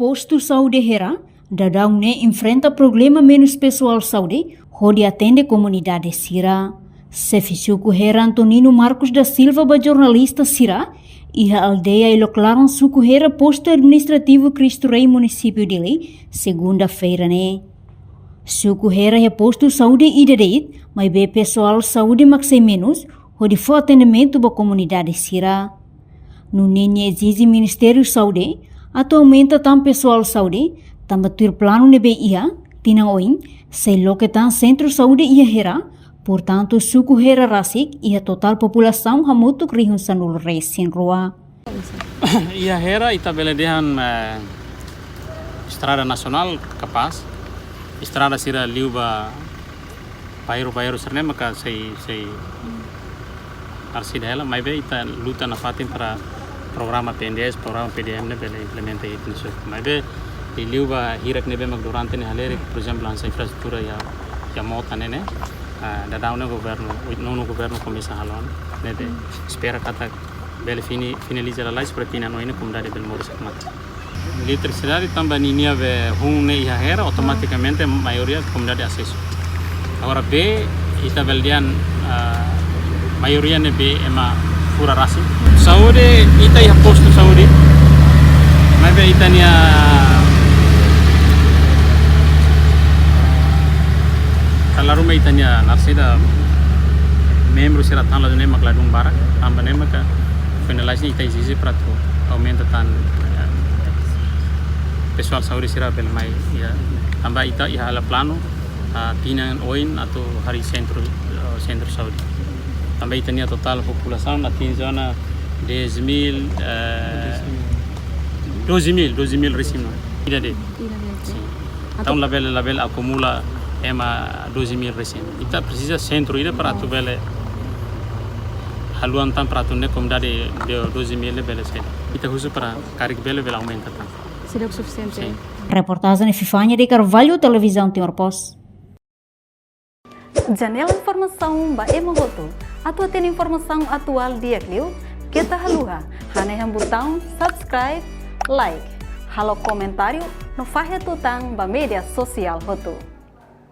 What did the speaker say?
posto saúde hera, dadão ne enfrenta problema menos pessoal saúde, onde atende comunidade Sira. Sefisuku hera Antonino Marcos da Silva, jornalista Sira, e a aldeia Iloclaran suku hera posto administrativo Cristo Rei município dele, segunda-feira né. Suku hera é posto saúde e direito, mas bem pessoal saúde maxi menos, onde for atendimento da comunidade Sira. No nenhe exige Ministério Saúde, atualmente tam pessoal saúde, tam batur plano nebe ia, tinang oin, sei lo que tam centro saúde ia hera, portanto suku hera rasik ia total população hamutu krihun sanul resin rua. Ia hera itabeledehan estrada nasional kapaz, estrada sira liuba bairro serne maka sei arsidela, mas be ita luta na fatin para programa PNDS, programa PDM ne bele implementa itu nisso. Mas be di liuba hirak ne be mag durante ne halere, por exemplo, ansa infraestrutura ya mota ne dadau ne governo começa halon ne de espera kata bele finaliza la para tina no ine comunidade bel modo sakmat. Eletricidade também ninia be ne ia hera automaticamente maioria comunidade acesso. Agora be ita beldian maioria ne be ema pura rasi. Saúde ita ia posto saúde. Mas be ita nia kalau rumah ita nia narsida membro sira tan la ne makladung barak tambah ne maka finalize ita exige para tu aumenta tan pessoal saúde sira bel mai ya tambah ita ia ala plano tinang oin atau hari centro saúde. Também tinha total população na zona 10.000 12.000 recimo. Ida de. Então label acumula ema 12.000 recimo. Ita precisa centro ida para tu bele haluan tam para tu ne comunidade de 12.000 bele set. Ita khusus para karik bele aumenta tam. Seria o suficiente. Sim. Reportagem Fifania de Carvalho, Televisão Timor Post. Janela informação ba emogoto. Atau tem informação atual dia kliu, kita haluha, haneham botão subscribe, like, halo comentário, no fahe tutang ba media sosial hotu.